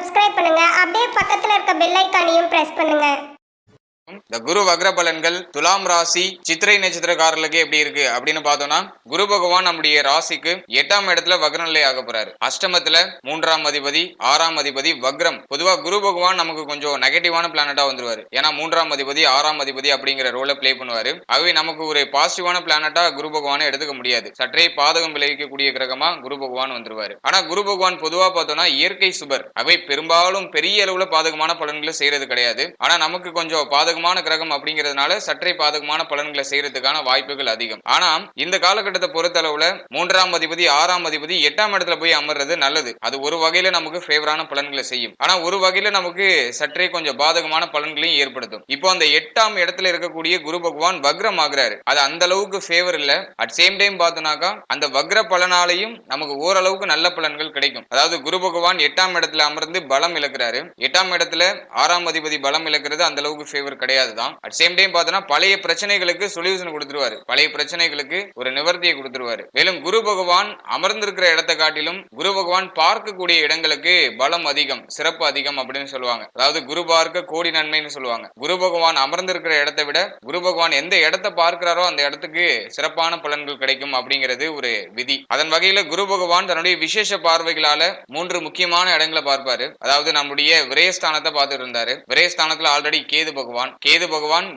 Subscribe பண்ணுங்க. அப்படியே பக்கத்துல இருக்க பெல் ஐகானையும் பிரஸ் பண்ணுங்க. இந்த குரு வக்ர பலன்கள் துலாம் ராசி சித்திரை நட்சத்திரக்காரர்களுக்கு எப்படி இருக்கு அப்படின்னு பார்த்தோம்னா, குரு பகவான் நம்முடைய ராசிக்கு 8ஆம் இடத்துல வக்ரநிலை ஆக போறாரு. அஷ்டமத்துல 3ஆம் அதிபதி 6ஆம் அதிபதி வக்ரம். பொதுவா குரு பகவான் நமக்கு கொஞ்சம் நெகட்டிவான பிளானட்டா வந்துருவாரு. ஏன்னா 3ஆம் அதிபதி 6ஆம் அதிபதி அப்படிங்கிற ரோலை பிளே பண்ணுவாரு. ஆகவே நமக்கு ஒரு பாசிட்டிவான பிளானட்டா குரு பகவானை எடுத்துக்க முடியாது. சற்றே பாதகம் விளைவிக்கக்கூடிய கிரகமா குரு பகவான் வந்துருவாரு. ஆனா குரு பகவான் பொதுவா பார்த்தோம்னா இயற்கை சுபர். அவை பெரும்பாலும் பெரிய அளவுல பாதகமான பலன்களை செய்யறது கிடையாது. ஆனா நமக்கு கொஞ்சம் பாதகமான கிரகம் அப்படிங்கிறதுனால சற்றே பாதகமான பலன்களை செய்யறதுக்கான வாய்ப்புகள் அதிகம். ஆனா இந்த காலகட்டத்தை பொறுத்த அளவுல 3ஆம் அதிபதி 6ஆம் அதிபதி 8ஆம் இடத்துல போய் அமர்றது நல்லது. அது ஒரு வகையில நமக்கு ஃபேவரான பலன்களை செய்யும். ஆனா ஒரு வகையில நமக்கு சற்றே கொஞ்சம் பாதகமான பலன்களையும் ஏற்படுத்தும். இப்போ அந்த 8ஆம் இடத்துல இருக்கக்கூடிய குரு பகவான் வக்ரம் ஆகிறாரு. அது அந்த அளவுக்கு ஃபேவர் இல்ல. அட் சேம் டைம் பார்த்தோம்னாக்கா அந்த வக்ர பலனாலையும் நமக்கு ஓரளவுக்கு நல்ல பலன்கள் கிடைக்கும். அதாவது குரு பகவான் 8ஆம் இடத்துல அமர்ந்து பலம் இழக்கிறாரு. 8ஆம் இடத்துல 6ஆம் அதிபதி பலம் இழக்கிறது அந்த அளவுக்கு ஃபேவர் கிடையாதுதான். அட் சேம் டைம் பார்த்தோம்னா பழைய பிரச்சனைகளுக்கு சொல்யூஷன் கொடுத்துருவாரு. பழைய பிரச்சனைகளுக்கு ஒரு நிவர்த்தியை கொடுத்துருவாரு. மேலும் குரு பகவான் அமர்ந்திருக்கிற இடத்தை காட்டிலும் குரு பகவான் பார்க்கக்கூடிய இடங்களுக்கு பலம் அதிகம், சிறப்பு அதிகம் அப்படின்னு சொல்லுவாங்க. அதாவது குரு பார்க்க கோடி நன்மைன்னு சொல்லுவாங்க. குரு பகவான் அமர்ந்திருக்கிற இடத்தை விட குரு பகவான் எந்த இடத்தை பார்க்கிறாரோ அந்த இடத்துக்கு சிறப்பான பலன்கள் கிடைக்கும் அப்படிங்கிறது ஒரு விதி. அதன் வகையில குரு பகவான் தன்னுடைய விசேஷ பார்வைகளால 3 முக்கியமான இடங்களை பார்ப்பாரு. அதாவது நம்முடைய விரயஸ்தானத்தை பார்த்துட்டு இருந்தாரு. விரயஸ்தானத்துல ஆல்ரெடி கேது பகவான்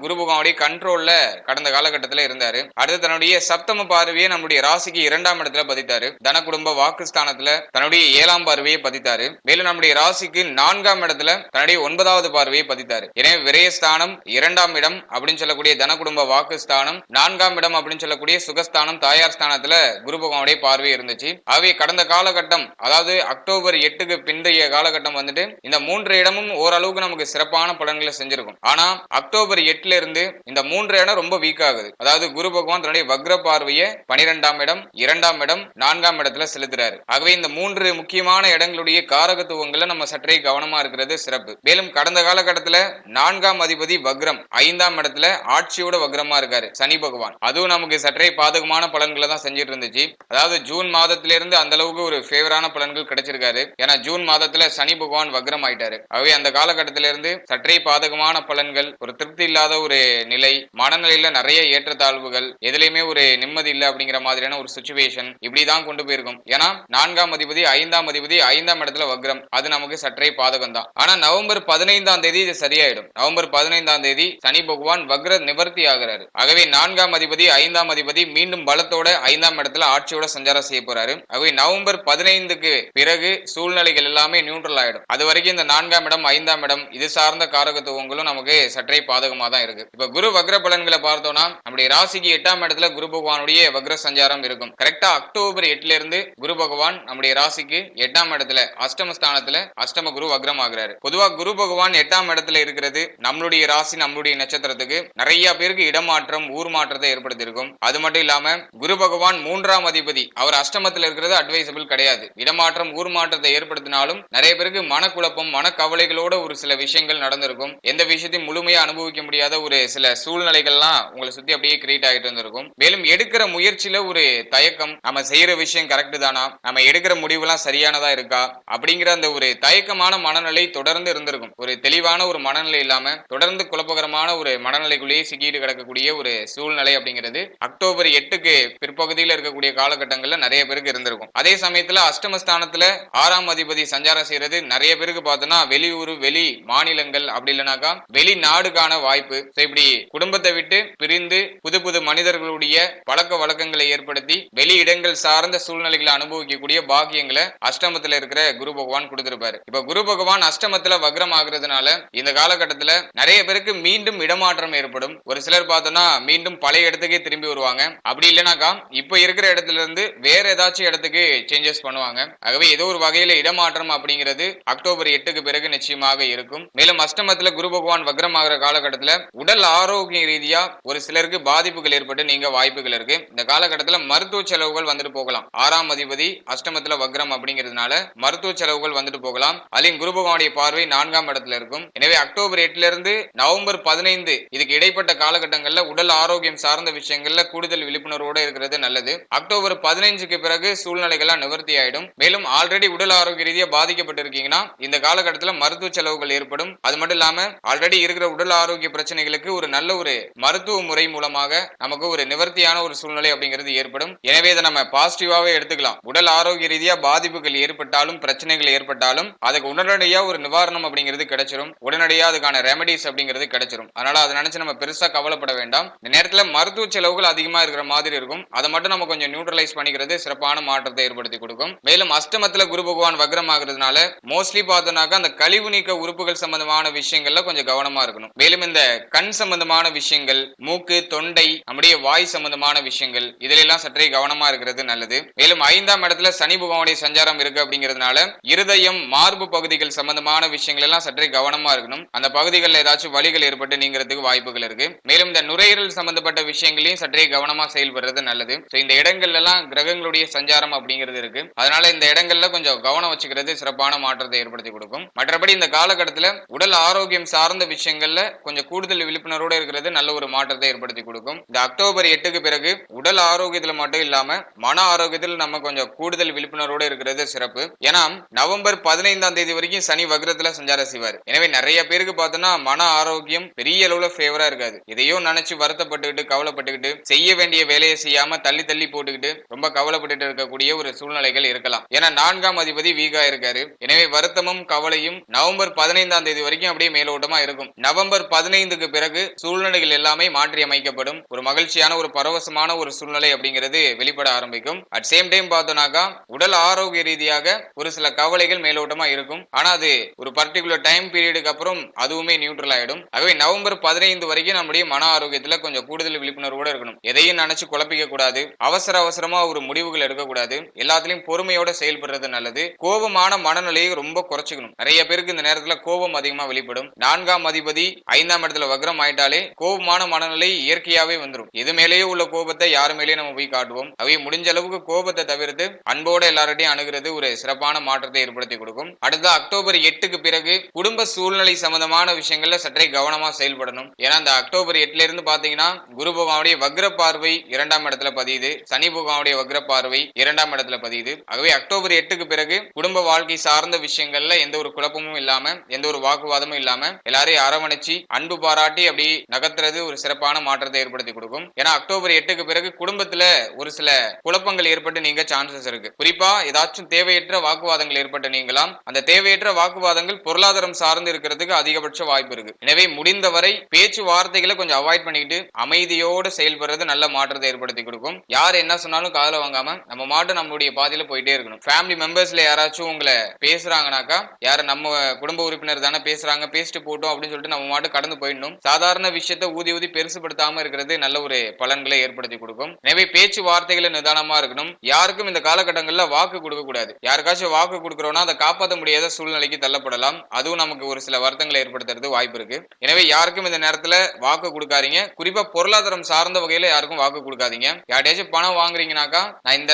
குரு பகவானுடைய கண்ட்ரோல்ல கடந்த காலகட்டத்தில் இருந்தாரு. அடுத்து தன்னுடைய சப்தம பார்வையை நம்முடைய ராசிக்கு 2ஆம் இடத்துல பதித்தாரு. தன குடும்ப வாக்குஸ்தானத்துல தன்னுடைய 7ஆம் பார்வையை பதித்தாரு. மேலும் நம்முடைய ராசிக்கு 4ஆம் இடத்துல தன்னுடைய 9வது பார்வையை பதித்தாரு. எனவே விரயஸ்தானம் 2ஆம் இடம் அப்படின்னு சொல்லக்கூடிய தன குடும்ப வாக்குஸ்தானம், 4ஆம் இடம் அப்படின்னு சொல்லக்கூடிய சுகஸ்தானம் தாயார் ஸ்தானத்துல குரு பகவானுடைய பார்வை இருந்துச்சு. ஆகவே கடந்த காலகட்டம், அதாவது அக்டோபர் 8க்கு பிந்தைய காலகட்டம் வந்துட்டு இந்த 3 இடமும் ஓரளவுக்கு நமக்கு சிறப்பான பலன்களை செஞ்சிருக்கும். ஆனா அக்டோபர் 8ல இருந்து இந்த 3 இடம் ரொம்ப வீக் ஆகுது. அதாவது குரு பகவான் தன்னுடைய வக்ர பார்வையை 12ஆம் இடம் 2ஆம் இடம் 4ஆம் இடத்துல செலுத்துறாரு. ஆகவே இந்த 3 முக்கியமான இடங்களுடைய காரகத்துவங்களை நம்ம சற்றே கவனமா இருக்கிறது சிறப்பு. மேலும் கடந்த காலகட்டத்துல 4ஆம் அதிபதி வக்ரம் 5ஆம் இடத்துல ஆட்சியோட வக்ரமா இருக்காரு சனி பகவான். அதுவும் நமக்கு சற்றே பாதகமான பலன்களை தான் செஞ்சிட்டு இருந்துச்சு. அதாவது ஜூன் மாதத்திலிருந்து அந்த அளவுக்கு ஒரு ஃபேவரான பலன்கள் கிடைச்சிருக்காரு. ஏன்னா ஜூன் மாதத்துல சனி பகவான் வக்ரம் ஆயிட்டாரு. ஆகவே அந்த காலகட்டத்திலிருந்து சற்றே பாதகமான பலன்கள், ஒரு திருப்தி இல்லாத ஒரு நிலை, மனநிலையில நிறைய ஏற்றத்தாழ்வுகள், எதுலையுமே ஒரு நிம்மதி இல்லை அப்படிங்கிற மாதிரியான ஒரு சிச்சுவேஷன் இப்படிதான் கொண்டு போயிருக்கும். ஏன்னா 4ஆம் அதிபதி 5ஆம் அதிபதி 5ஆம் இடத்துல வக்ரம், அது நமக்கு சற்றே பாதகம் தான். ஆனா நவம்பர் 15ஆம் தேதி இது சரியாயிடும். நவம்பர் 15ஆம் தேதி சனி பகவான் வக்ர நிவர்த்தி ஆகிறாரு. ஆகவே 4ஆம் அதிபதி 5ஆம் அதிபதி மீண்டும் பலத்தோட 5ஆம் இடத்துல ஆட்சியோட சஞ்சாரம் செய்ய போறாரு. ஆகவே நவம்பர் 15க்கு பிறகு சூழ்நிலைகள் எல்லாமே நியூட்ரல் ஆயிடும். அது வரைக்கும் இந்த 4ஆம் இடம் 5ஆம் இடம் இது சார்ந்த காரகத்துவங்களும் நமக்கு சற்றே பாதகமா தான் இருக்கு. இப்ப குரு வக்ர பலன்களை பார்த்தோம்னா நம்முடைய ராசிக்கு 8ஆம் இடத்துல குரு பகவானுடைய வக்ர சஞ்சாரம் இருக்கும். கரெக்டா அக்டோபர் 8ல இருந்து குரு பகவான் நம்முடைய ராசிக்கு 8ஆம் இடத்துல அஷ்டமஸ்தானத்துல அஷ்டம குரு வக்ரம் ஆகிறாரு. பொதுவா குரு பகவான் 8ஆம் இடத்துல இருக்கிறது நம்மளுடைய ராசி நம்மளுடைய நட்சத்திரத்துக்கு நிறைய பேருக்கு இடமாற்றம் ஊர் மாற்றத்தை ஏற்படுத்தி இருக்கும். அது மட்டும் இல்லாம குரு பகவான் 3ஆம் அதிபதி, அவர் அஷ்டமத்துல இருக்கிறது அட்வைசபிள் கிடையாது. இடமாற்றம் ஊர் மாற்றத்தை ஏற்படுத்தினாலும் நிறைய பேருக்கு மனக்குழப்பம் மனக்கவலைகளோட ஒரு சில விஷயங்கள் நடந்திருக்கும். எந்த விஷயத்தையும் முழுமையா அனுபவிக்க முடியாத ஒரு சில சூழ்நிலைகள்லாம் உங்களை சுத்தி அப்படியே கிரியேட் ஆகிட்டு இருந்திருக்கும். மேலும் எடுக்கிற முயற்சியில ஒரு தயக்கம், நம்ம செய்யற விஷயம் கரெக்ட் தானா, நம்ம எடுக்கிற முடிவுலாம் சரியானதா இருக்கா அப்படிங்கிற அந்த ஒரு தயக்கமான மனநிலை தொடர்ந்து இருந்திருக்கும். ஒரு தெளிவான ஒரு மனநிலை இல்லாம தொடர்ந்து குழப்பகரமான ஒரு மனநிலைக்குள்ளேயே சிக்கிட்டு கிடக்கக்கூடிய ஒரு சூழ்நிலை அப்படிங்கிறது அக்டோபர் 8க்கு பிற்பகுதியில் இருக்கக்கூடிய காலகட்டங்கள்ல நிறைய பேருக்கு இருந்திருக்கும். அதே சமயத்துல அஷ்டமஸ்தானத்துல 6ஆம் அதிபதி சஞ்சாரம் செய்யறது நிறைய பேருக்கு பார்த்தோம்னா வெளியூர் வெளி மாநிலங்கள் அப்படி இல்லைனாக்கா வெளிநாடுக்கான வாய்ப்பு. இப்படி குடும்பத்தை விட்டு பிரிந்து புது புது மனிதர்களுடைய பழக்க வழக்கங்களை ஏற்படுத்தி வெளி இடங்கள் சார்ந்த சூழ்நிலைகளை அனுபவிக்கக்கூடிய பாக்கியங்களை அஷ்டமத்துல இருக்கிற குரு பகவான் கொடுத்திருப்பாரு. இப்ப குரு பகவான் அஷ்டமத்துல வக்ரம் ஆகுறதுனால இந்த காலகட்டத்துல நிறைய பேருக்கு மீண்டும் இடமாற்றம் ஏற்படும். ஒரு சிலர் பார்த்தோம்னா மீண்டும் பழைய இடத்துக்கே திரும்பி வருவாங்க. அப்படி இல்லைனாக்கா இப்ப இருக்கிற இடத்துல இருந்து வேற ஏதாச்சும் இடத்துக்கு சேஞ்சஸ் பண்ணுவாங்க. ஆகவே ஏதோ ஒரு வகையில இடமாற்றம் அப்படிங்கிறது அக்டோபர் 8க்கு பிறகு நிச்சயமாக இருக்கும். மேலும் அஷ்டமத்துல குரு பகவான் வக்ரம் வக்ரமாகிற காலகட்டத்துல உடல் ஆரோக்கிய ரீதியா ஒரு சிலருக்கு பாதிப்புகள் ஏற்பட்டு நீங்க வாய்ப்புகள் இருக்கு. இந்த காலகட்டத்துல மருத்துவ செலவுகள் வந்துட்டு போகலாம். 6ஆம் அதிபதி அஷ்டமத்துல வக்ரம் அப்படிங்கிறதுனால மருத்துவ செலவுகள் வந்துட்டு போகலாம். அதிலும் குரு பகவானுடைய பார்வை 4ஆம் இடத்துல இருக்கும். எனவே அக்டோபர் 8ல இருந்து நவம்பர் 15 இதுக்கு இடைப்பட்ட காலகட்டங்கள்ல உடல் ஆரோக்கியம் சார்ந்த விஷயங்கள்ல கூடுதல் விழிப்புணர்வோட இருக்கிறது நல்லது. அக்டோபர் 15க்கு பிறகு சூழ்நிலைகள்லாம் நிவர்த்தி ஆயிடும். மேலும் ஆல்ரெடி உடல் ஆரோக்கிய ரீதியா பாதிக்கப்பட்டிருக்கீங்கன்னா இந்த காலகட்டத்துல மருத்துவ செலவுகள் ஏற்படும். அது மட்டும் இல்லாம ஆல்ரெடி இருக்கிற உடல் ஆரோக்கிய பிரச்சனைகளுக்கு ஒரு நல்ல ஒரு மருத்துவ முறை மூலமாக நமக்கு ஒரு நிவர்த்தியான ஒரு சூழ்நிலை அப்படிங்கிறது ஏற்படும். எனவே இதை நம்ம பாசிட்டிவாவே எடுத்துக்கலாம். உடல் ஆரோக்கிய ரீதியா பாதிப்புகள் ஏற்பட்டாலும் பிரச்சனைகள் ஏற்பட்டாலும் அதுக்கு உடனடியா ஒரு நிவாரணம் அப்படிங்கிறது கிடைச்சிரும். உடனடியா அதுக்கான ரெமடிஸ் அப்படிங்கிறது கிடைச்சிரும். அதனால அதை நினைச்சு நம்ம பெருசா கவலைப்பட வேண்டாம். இந்த நேரத்துல மருத்துவ செலவுகள் அதிகமா இருக்கிற மாதிரி இருக்கும். அதை மட்டும் நம்ம கொஞ்சம் நியூட்ரலைஸ் பண்ணிக்கிறது சிறப்பான மாற்றத்தை ஏற்படுத்தி கொடுக்கும். மேலும் அஷ்டமத்துல குரு பகவான் வக்ரம் ஆகுறதுனால மோஸ்ட்லி பார்த்தோம்னாக்கா அந்த கழிவு நீக்க உறுப்புகள் சம்பந்தமான விஷயங்கள்ல கொஞ்சம் கவனமா இருக்கணும். மேலும் இந்த கண் சம்பந்தமான விஷயங்கள், மூக்கு, தொண்டை, நம்முடைய வாய் சம்பந்தமான விஷயங்கள் இதுல எல்லாம் சற்றே கவனமா இருக்கிறது நல்லது. மேலும் 5ஆம் இடத்துல சனி பகவானுடைய சஞ்சாரம் இருக்கு அப்படிங்கிறதுனால இருதயம், மார்பு பகுதிகள் சம்பந்தமான விஷயங்கள் எல்லாம் சற்றே கவனமா இருக்கணும். அந்த பகுதிகளில் ஏதாச்சும் வலிகள் ஏற்பட்டு நீங்கிறதுக்கு வாய்ப்புகள் இருக்கு. மேலும் இந்த நுரையீரல் சம்பந்தப்பட்ட விஷயங்களையும் சற்றே கவனமா செயல்படுறது நல்லது. இந்த இடங்கள்ல எல்லாம் கிரகங்களுடைய சஞ்சாரம் அப்படிங்கிறது இருக்கு. அதனால இந்த இடங்கள்ல கொஞ்சம் கவனம் வச்சுக்கிறது சிறப்பான மாற்றத்தை ஏற்படுத்தி கொடுக்கும். மற்றபடி இந்த காலகட்டத்துல உடல் ஆரோக்கியம் சார்ந்த விஷயங்கள்ல கொஞ்சம் கூடுதல் விழிப்புணர்வோட இருக்கிறது நல்ல ஒரு மாற்றத்தை ஏற்படுத்தி கொடுக்கும். இந்த அக்டோபர் 8க்கு பிறகு உடல் ஆரோக்கியத்துல மட்டும் இல்லாம மன ஆரோக்கியத்தில் நம்ம கொஞ்சம் கூடுதல் விழிப்புணர்வோட இருக்கிறது சிறப்பு. ஏன்னா நவம்பர் 15ஆம் தேதி வரைக்கும் சனி வக்ரத்துல சஞ்சாரம் செய்வார். எனவே நிறைய பேருக்கு பார்த்தோம்னா மன ஆரோக்கியம் பெரிய அளவுல ஃபேவரா இருக்காது. இதையும் நினைச்சு வருத்தப்பட்டுக்கிட்டு கவலைப்பட்டுக்கிட்டு செய்ய வேண்டிய வேலையை செய்யாம தள்ளி தள்ளி போட்டுக்கிட்டு ரொம்ப கவலைப்பட்டு இருக்கக்கூடிய ஒரு சூழ்நிலைகள் இருக்கலாம். ஏன்னா 4ஆம் அதிபதி வீகா இருக்காரு. எனவே வருத்தமும் கவலையும் நவம்பர் 15ஆம் தேதி வரைக்கும் அப்படியே மேலோட்டமா இருக்கும். நவம்பர் 15க்கு பிறகு சூழ்நிலைகள் எல்லாமே மாற்றி அமைக்கப்படும். ஒரு மகிழ்ச்சியான ஒரு பரவசமான ஒரு சூழ்நிலை அப்படிங்கிறது வெளிப்பட ஆரம்பிக்கும். அட் சேம் டைம் பார்த்தோம்னாக்கா உடல் ஆரோக்கிய ரீதியாக ஒரு சில கவலைகள் மேலோட்டமா இருக்கும். ஆனா அது ஒரு பர்டிகுலர் டைம் பீரியடுக்கு அப்புறம் அதுவுமே நியூட்ரல் ஆயிடும். ஆகவே நவம்பர் 15 வரைக்கும் நம்முடைய மன ஆரோக்கியத்துல கொஞ்சம் கூடுதல் விழிப்புணர்வோட இருக்கணும். எதையும் நினைச்சு குழப்பிக்க கூடாது. அவசரமா ஒரு முடிவுகள் எடுக்கக்கூடாது. எல்லாத்திலையும் பொறுமையோட செயல்படுறது நல்லது. கோபமான மனநிலையை ரொம்ப குறைச்சிக்கணும். நிறைய பேருக்கு இந்த நேரத்துல கோபம் அதிகமா வெளிப்படும். 4ஆம் அதிபதி 5ஆம் இடத்துல வக்ரம் ஆயிட்டாலே கோபமான மனநிலை இயற்கையாவே வந்துடும். எது மேலேயே உள்ள கோபத்தை யாரு மேலேயே நம்ம போய் காட்டுவோம். அவை முடிஞ்ச அளவுக்கு கோபத்தை தவிர்த்து அன்போட எல்லார்ட்டையும் அணுகிறது ஒரு சிறப்பான மாற்றத்தை ஏற்படுத்தி கொடுக்கும். அடுத்த அக்டோபர் 8க்கு பிறகு குடும்ப சூழ்நிலை சம்பந்தமான விஷயங்கள்ல சற்றே கவனமா செயல்படணும். ஏன்னா இந்த அக்டோபர் 8ல இருந்து பாத்தீங்கன்னா குரு பகவானுடைய வக்ர பார்வை 2ஆம் இடத்துல பதியுது. சனி பகவானுடைய வக்ர பார்வை 2ஆம் இடத்துல பதியுது. ஆகவே அக்டோபர் 8க்கு பிறகு குடும்ப வாழ்க்கை சார்ந்த விஷயங்கள்ல எந்த ஒரு குழப்பமும் இல்லாம எந்த ஒரு வாக்குவாதமும் இல்லாம எல்லாரையும் அரவணைச்சு அன்பு பாராட்டி அப்படி நகர்த்துறது ஒரு சிறப்பான மாற்றத்தை ஏற்படுத்தி கொடுக்கும். ஏன்னா அக்டோபர் 8க்கு பிறகு குடும்பத்துல ஒரு சில குழப்பங்கள் ஏற்பட்டு நீங்க சான்சஸ் இருக்கு. குறிப்பா ஏதாச்சும் தேவையற்ற வாக்குவாதங்கள் ஏற்பட்டு நீங்களாம். அந்த தேவையற்ற வாக்குவாதங்கள் பொருளாதாரம் சார்ந்து இருக்கிறதுக்கு அதிகபட்ச வாய்ப்பு இருக்கு. எனவே முடிந்தவரை பேச்சு வார்த்தைகளை கொஞ்சம் அவாய்ட் பண்ணிக்கிட்டு அமைதியோடு செயல்படுறது நல்ல மாற்றத்தை ஏற்படுத்தி கொடுக்கும். யார் என்ன சொன்னாலும் காதுல வாங்காம நம்ம மாட்டு நம்மளுடைய பாதையில போயிட்டே இருக்கணும். ஃபேமிலி மெம்பர்ஸ்ல யாராச்சும் உங்களை பேசுறாங்கனாக்கா யார நம்ம குடும்ப உறுப்பினர் தானே பேசுறாங்க, பேசிட்டு போட்டோம் அப்படின்னு சொல்லிட்டு நம்ம மாட்டு கடந்து போயிடணும். சாதாரண விஷயத்தை ஊதி ஊதி பெருசுபடுத்தாம இருக்கிறது நல்ல ஒரு பலன்களை ஏற்படுத்தி கொடுக்கும். எனவே பேச்சு வார்த்தைகளை நிதானமா இருக்கணும். யாருக்கும் இந்த காலகட்டங்கள்ல வாக்கு கொடுக்க கூடாது. யாருக்காச்சும் வாக்கு கொடுக்கறோம்னா அதை காப்பாற்ற முடியாத சூழ்நிலைக்கு தள்ளப்படலாம். அதுவும் நமக்கு ஒரு சில வருத்தங்களை ஏற்படுத்துறது வாய்ப்பு இருக்கு. எனவே யாருக்கும் இந்த நேரத்துல வாக்கு கொடுக்காதீங்க. குறிப்பா பொருளாதாரம் சார்ந்த வகையில யாருக்கும் வாக்கு கொடுக்காதீங்க. யார்ட்டாச்சும் பணம் வாங்குறீங்கனாக்கா நான் இந்த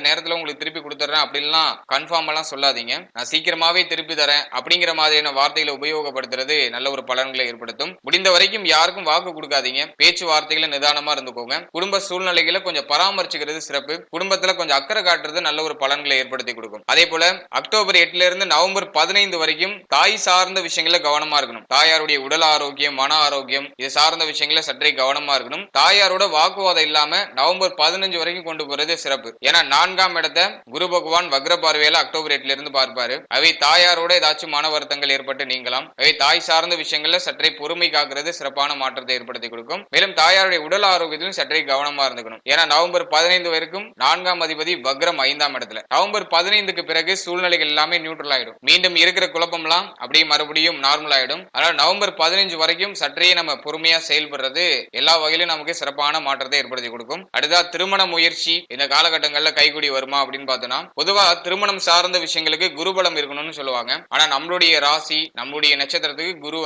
நேரத்துல உங்களுக்கு திருப்பி கொடுத்துறேன் அப்படின்லாம் கன்ஃபார்ம் எல்லாம் சொல்லாதீங்க. நான் சீக்கிரமாவே திருப்பி தரேன் அப்படிங்கிற மாதிரியான வார்த்தைகளை உபயோகப்படுத்துறது நல்ல ஒரு பலன்களை ஏற்படுத்தும். முடிந்த வரைக்கும் யாருக்கும் வாக்கு கொடுக்காதீங்க. பேச்சு வார்த்தைகளை நிதானமா இருந்துக்கோங்க. குடும்ப சூழ்நிலைகளை கொஞ்சம் பராமரிச்சுக்கிறது சிறப்பு. குடும்பத்துல கொஞ்சம் அக்கறை காட்டுறது நல்ல ஒரு பலன்களை ஏற்படுத்தி கொடுக்கும். அதே போல அக்டோபர் 8ல இருந்து நவம்பர் 15 வரைக்கும் தாய் சார்ந்த விஷயங்கள கவனமா இருக்கணும். தாயாருடைய உடல் ஆரோக்கியம், மன ஆரோக்கியம் இது சார்ந்த விஷயங்கள சற்றே கவனமா இருக்கணும். தாயாரோட வாக்குவாதம் இல்லாம நவம்பர் 15 வரைக்கும் கொண்டு போறது சிறப்பு. ஏன்னா 4ஆம் இடத்தை குரு பகவான் வக்ர பார்வையில அக்டோபர் 8ல இருந்து பார்ப்பாரு. அவை தாயாரோட ஏதாச்சும் மன வருத்தங்கள் ஏற்பட்டு நீங்களாம். அவை தாய் சார்ந்த விஷயங்கள்ல சற்றே பொறுமை காக்கிறது சிறப்பான மாற்றத்தை ஏற்படுத்தி கொடுக்கும். மேலும் தாயாருடைய உடல் ஆரோக்கியத்திலும் சற்றே கவனமா இருந்துக்கணும். ஏன்னா நவம்பர் 15 வரைக்கும் 4ஆம் அதிபதி வக்ரம் 5ஆம் இடத்துல. நவம்பர் 15க்கு பிறகு சூழ்நிலைகள் எல்லாமே நியூட்ரல் ஆயிடும். மீண்டும் இருக்கிற குழப்பம்லாம் அப்படியே மறுபடியும் நார்மல் ஆயிடும். அதனால நவம்பர் 15 வரைக்கும் சற்றே நம்ம பொறுமையா செயல்படுறது எல்லா வகையிலும் நமக்கு சிறப்பான மாற்றத்தை ஏற்படுத்தி கொடுக்கும். அடுத்தா திருமண முயற்சி இந்த காலகட்டங்கள்ல கைகூடி வருமா அப்படின்னு பார்த்தோம்னா பொதுவா திருமணம் சார்ந்த விஷயங்களுக்கு குருபலம் இருக்கணும்னு சொல்லுவாங்க. ஆனா நம்மளுடைய ராசி நம்மளுடைய நட்சத்திரத்துக்கு குரு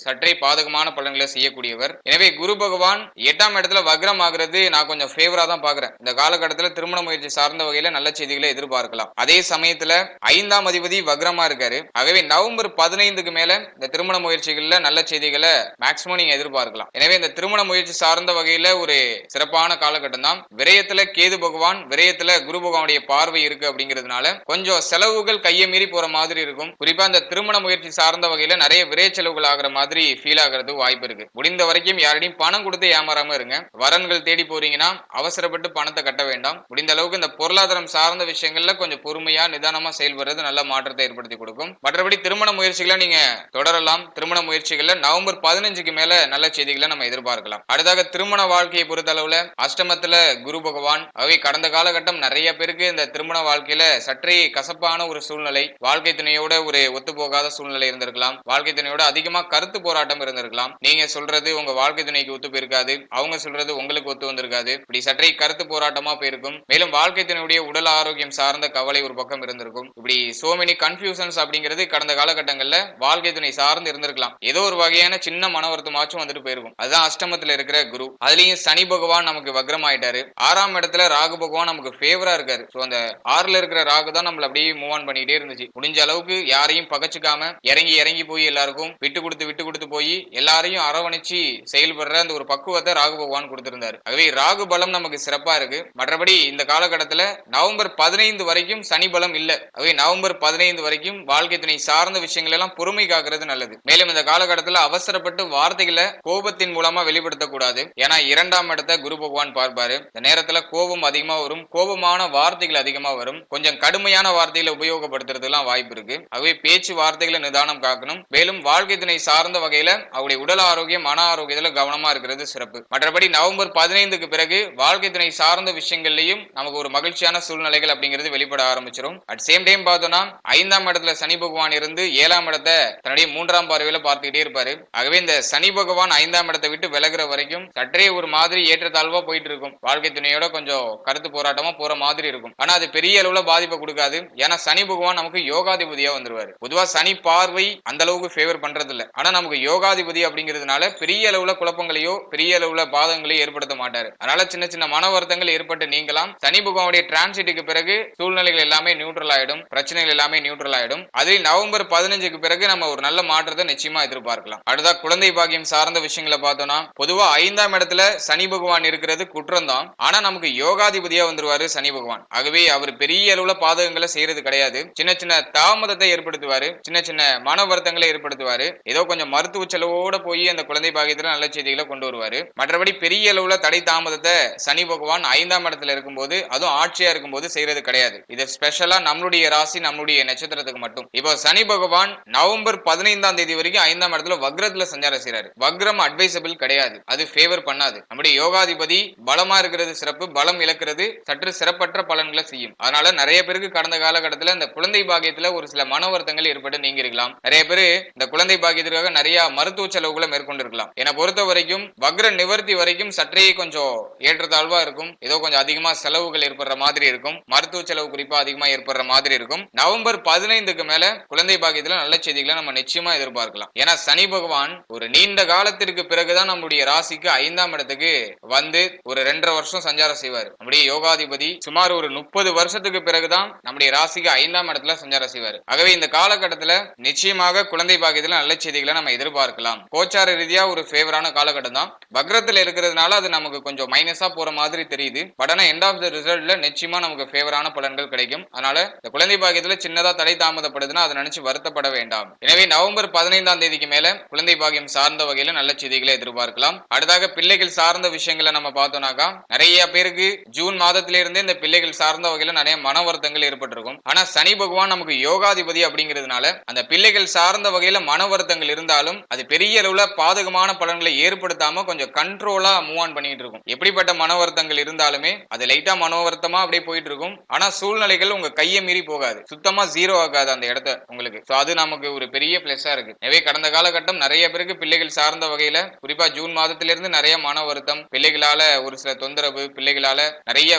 சற்றே பாதகமான பலன்களை செய்யக்கூடியவர். எனவே குரு பகவான் 8ஆம் இடத்துல வக்ரம் ஆகிறது நான் கொஞ்சம் ஃபேவரா தான் பாக்குறேன். இந்த காலகட்டத்தில் திருமண முயற்சி சார்ந்த வகையில நல்ல செய்திகளை எதிர்பார்க்கலாம். அதே சமயத்துல 5ஆம் அதிபதி வக்ரமா இருக்காரு. ஆகவே நவம்பர் 15க்கு மேல இந்த திருமண முயற்சிகள்ல நல்ல செய்திகளை மேக்சிமம் நீங்க எதிர்பார்க்கலாம். எனவே இந்த திருமண முயற்சி சார்ந்த வகையில ஒரு சிறப்பான காலகட்டம் தான். விரயத்துல கேது பகவான், விரயத்துல குரு பகவானுடைய பார்வை இருக்கு அப்படிங்கிறதுனால கொஞ்சம் செலவுகள் கையை மீறி போற மாதிரி இருக்கும். குறிப்பா இந்த திருமண முயற்சி சார்ந்த வகையில நிறைய விரைய செலவுகள் ஆகிற மாதிரி ஃபீல் ஆகிறது வாய்ப்பு இருக்கு. முடிந்த வரைக்கும் யாரையும் பணம் கொடுத்து ஏமாறாம இருங்க. வரன்கள் தேடி போறீங்கன்னா அவசரப்பட்டு பணத்தை கட்ட வேண்டாம். முடிந்த அளவுக்கு இந்த பொருளாதாரம் சார்ந்த விஷயங்கள்ல கொஞ்சம் பொறுமையா நிதானமா செயல்படுறது நல்ல மாற்றத்தை ஏற்படுத்தி கொடுக்கும். மற்றபடி திருமண முயற்சிகளை நீங்க தொடரலாம். திருமண முயற்சிகள்ல நவம்பர் 15க்கு மேல நல்ல செய்திகளை நம்ம எதிர்பார்க்கலாம். அடுத்தாக திருமண வாழ்க்கையை பொறுத்த அளவுல அஷ்டமத்துல குரு பகவான். அவை கடந்த காலகட்டம் நிறைய பேருக்கு இந்த திருமண வாழ்க்கையில சற்றே கசப்பான ஒரு சூழ்நிலை, வாழ்க்கை துணையோட ஒரு ஒத்து போகாத சூழ்நிலை இருந்திருக்கலாம். வாழ்க்கை துணையோட அதிகமா கருத்து போராட்டம் இருந்திருக்கலாம். நீங்க சொல்றது உங்க வாழ்க்கை துணைக்கு ஒத்து போயிருக்காது, அவங்க சொல்றது உங்களுக்கு ஒத்து வந்திருக்காது. இப்படி சற்றே கருத்து போராட்டமா போயிருக்கும். மேலும் வாழ்க்கை துணையுடைய உடல் ஆரோக்கியம் சார்ந்த கவலை ஒரு பக்கம் இருந்திருக்கும். இப்படி சோ மெனி கன்ஃபியூஷன்ஸ் அப்படிங்கிறது கடந்த காலகட்டங்கள்ல வாழ்க்கை துணை சார்ந்து இருந்திருக்கலாம். ஏதோ ஒரு வகையான சின்ன மன வருத்தமாச்சும் வந்துட்டு போயிருக்கும். அதுதான் அஷ்டமத்துல இருக்கிற குரு. அதுலயும் சனி பகவான் நமக்கு வக்ரம் ஆயிட்டாரு. 6ஆம் இடத்துல ராகு பகவான் நமக்கு ஃபேவரா இருக்காரு. சோ அந்த 6ல இருக்கிற ராகு தான் நம்மள அப்படியே மூவ் ஆன் பண்ணிட்டே இருந்துச்சு. முடிஞ்ச அளவுக்கு யாரையும் பகச்சுக்காம இறங்கி போய் எல்லாருக்கும் விட்டு கொடுத்து போய் எல்லாரையும் அரவணைச்சு செயல்படுற அந்த ஒரு பக்குவத்தை ராகு பகவான் கொடுத்திருந்தாரு. ஆகவே ராகு பலம் நமக்கு சிறப்பா இருக்கு. மற்றபடி இந்த காலகட்டத்துல நவம்பர் 15 வரைக்கும் சனி பலம் இல்ல. ஆகவே நவம்பர் 15 வரைக்கும் வாழ்க்கை துணை சார்ந்த விஷயங்கள் எல்லாம் பொறுமை காக்கிறது நல்லது. மேலும் இந்த காலகட்டத்துல அவசரப்பட்டு வார்த்தைகளை கோபத்தின் மூலமா வெளிப்படுத்தக்கூடாது. ஏன்னா 2ஆம் இடத்தை குரு பகவான் பார்ப்பாரு. இந்த நேரத்துல கோபம் அதிகமா வரும், கோபமான வார்த்தைகள் அதிகமா வரும். கொஞ்சம் கடுமையான வார்த்தைகளை உபயோகப்படுத்துறதுலாம் வாய்ப்பு இருக்கு. ஆகவே பேச்சு வார்த்தைகளை நிதானம் காக்கணும். மேலும் வாழ்க்கை துணை சார்ந்த வகையில அவருடைய உடல் ஆரோக்கியம், மன ஆரோக்கியத்துல கவனமா இருக்கிறது சிறப்பு. மற்றபடி நவம்பர் 15க்கு பிறகு வாழ்க்கை துணை சார்ந்த விஷயங்கள்லயும் நமக்கு ஒரு மகிழ்ச்சியான சூழ்நிலைகள் அப்படிங்கிறது வெளிப்பட ஆரம்பிச்சிடும். அட் சேம் டைம் பார்த்தோம்னா 5ஆம் இடத்துல சனி பகவான் இருந்து 7ஆம் இடத்தை தன்னுடைய 3ஆம் பார்வையில பார்த்துக்கிட்டே இருப்பாரு. ஆகவே இந்த சனி பகவான் 5ஆம் இடத்தை விட்டு விலகுற வரைக்கும் சற்றே ஒரு மாதிரி ஏற்றத்தாழ்வா போயிட்டு இருக்கும். வாழ்க்கை துணையோட கொஞ்சம் கருத்து போராட்டமா போற மாதிரி இருக்கும். ஆனா அது பெரிய அளவுல பாதிப்பை கொடுக்காது. ஏன்னா சனி பகவான் நமக்கு யோகாதிபதியா வந்துருவாரு. பொதுவா சனி பார்வை அந்த அளவுக்கு ஃபேவர் பண்றது இல்ல. ஆனா நமக்கு யோகாதிபதி அப்படிங்கிறதுனால பெரிய அளவுல குழப்பங்களையோ பெரிய அளவுல பாதங்களையோ ஏற்படுத்த மாட்டாரு. அதனால சின்ன சின்ன மன வருத்தங்கள் ஏற்பட்டு நீங்களாம். சனி பகவானுடைய டிரான்சிட்டுக்கு பிறகு சூழ்நிலைகள் எல்லாமே நியூட்ரல் ஆயிடும், பிரச்சனைகள் எல்லாமே நியூட்ரல் ஆயிடும். அதில் நவம்பர் 15க்கு பிறகு நம்ம ஒரு நல்ல மாற்றத்தை நிச்சயமா எதிர்பார்க்கலாம். அடுத்தா குழந்தை பாக்கியம் சார்ந்த விஷயங்களை பார்த்தோம்னா பொதுவா 5ஆம் இடத்துல சனி பகவான் இருக்கிறது குற்றம் தான். ஆனா நமக்கு யோகாதிபதியா வந்துருவாரு சனி பகவான். ஆகவே அவர் பெரிய அளவுல பாதகங்களை செய்யறது கிடையாது. சின்ன சின்ன தாமதத்தை ஏற்படுத்துவாரு, சின்ன சின்ன மன வருத்தங்களை ஏற்படுத்துவாரு. ஏதோ கொஞ்சம் மருத்துவ செலவோட போய் அந்த குழந்தை பாக்கியத்துல நல்ல செய்திகளை கொண்டு வருவாரு. மற்றபடி பெரிய அளவுல தடை தாமதத்தை சனி பகவான் 5ஆம் இடத்துல இருக்கும்போது, அதுவும் ஆட்சியா இருக்கும்போது செய்யறது கிடையாது. இது ஸ்பெஷலா நம்மளுடைய ராசி, நம்மளுடைய நட்சத்திரத்துக்கு மட்டும். இப்போ சனி பகவான் நவம்பர் 15ஆம் தேதி வரைக்கும் 5ஆம் இடத்துல வக்ரத்துல சஞ்சாரம் செய்யறாரு. வக்ரம் அட்வைசபிள் கிடையாது, அது ஃபேவர் பண்ணாது. நம்முடைய யோகாதிபதி பலமா இருக்கிறது சிறப்பு, பலம் இழக்கிறது சற்று சிறப்பற்ற பலன்களை செய்யும். அதனால நிறைய பேருக்கு கடந்த காலகட்டத்துல இந்த குழந்தை பாக்கியத்துல ஒரு சில மன வருத்தங்கள் ஏற்பட்டு நீங்க இருக்கலாம். நிறைய பேரு இந்த குழந்தை பாக்கியத்திற்காக நிறைய மருத்துவ செலவுகளை மேற்கொண்டிருக்கலாம். என்னை பொறுத்த வரைக்கும் வக்ர நிவர்த்தி வரைக்கும் சற்றே கொஞ்சம் ஏற்றத்தாழ்வா இருக்கும். ஏதோ கொஞ்சம் அதிகமா செலவுகள் ஏற்படுற மாதிரி இருக்கும். மருத்துவ செலவு குறிப்பா அதிகமா ஏற்படுற மாதிரி இருக்கும். நவம்பர் 15க்கு மேல குழந்தை பாக்கியத்துல நல்ல செய்திகளை நம்ம நிச்சயமா எதிர்பார்க்கலாம். ஏன்னா சனி பகவான் ஒரு நீண்ட காலத்திற்கு பிறகுதான் நம்முடைய ராசிக்கு 5ஆம் இடத்துக்கு வந்து ஒரு 2.5 வருஷம் சஞ்சாரம் செய்வார். நம்முடைய யோகாதிபதி சுமார் ஒரு 30 வருஷத்துக்கு பிறகுதான் நம்முடைய ராசிக்கு 5ஆம் இடத்துல சஞ்சாரம் செய்வார். ஆகவே இந்த காலகட்டத்துல நிச்சயமாக குழந்தை பாக்கியத்துல நல்ல செய்திகளை நம்ம எதிர்பார்க்கலாம். கோச்சார ரீதியா ஒரு ஃபேவரான காலகட்டம் தான். வக்ரத்துல இருக்கிறதுனால அது நமக்கு கொஞ்சம் மைனஸா போற மாதிரி தெரியுது. பட் ஆனா எண்ட் ஆஃப் த ரிசல்ட்ல நிச்சயமா நமக்கு ஃபேவரான பலன்கள் கிடைக்கும். அதனால இந்த குழந்தை பாக்கியத்துல சின்னதா தடை தாமதப்படுதுன்னா அதை நினைச்சு வருத்தப்பட வேண்டாம். எனவே நவம்பர் 15ஆம் தேதிக்கு மேல குழந்தை பாக்கியம் சார்ந்த வகையில நல்ல செய்திகளை எதிர்பார்க்கலாம். அடுத்தாக பிள்ளைகள் சார்ந்த விஷயங்களை நம்ம பார்த்தோம்னாக்கா நிறைய பேருக்கு ஜூன் மாதத்திலிருந்தே இந்த பிள்ளைகள் சார்ந்த வகையில நிறைய மன வருத்தங்கள் ஏற்பட்டிருக்கும். ஆனா சனி பகவான் நமக்கு யோகாதிபதி அப்படிங்கிறதுனால அந்த பிள்ளைகள் சார்ந்த வகையில மன வருத்தங்கள் இருந்தாலும் அது பெரிய அளவுல பாதகமான பலன்களை ஏற்படுத்தாம கொஞ்சம் கண்ட்ரோலா மூவ் ஆன் பண்ணிட்டு இருக்கும். எப்படிப்பட்ட மன வருத்தங்கள் இருந்தாலுமே அது லைட்டா மன வருத்தமா அப்படியே போயிட்டு இருக்கும். ஆனா சூழ்நிலைகள் உங்க கையை மீறி போகாது, சுத்தமா ஜீரோ ஆகாது அந்த இடத்த உங்களுக்கு. அது நமக்கு ஒரு பெரிய பிளஸா இருக்கு. எனவே கடந்த காலகட்டம் நிறைய பேருக்கு பிள்ளைகள் சார்ந்த வகையில குறிப்பா ஜூன் மாதத்திலிருந்து நிறைய மன வருத்தம், பிள்ளைகளால ஒரு சில தொந்தரவு, பிள்ளைகளால நிறைய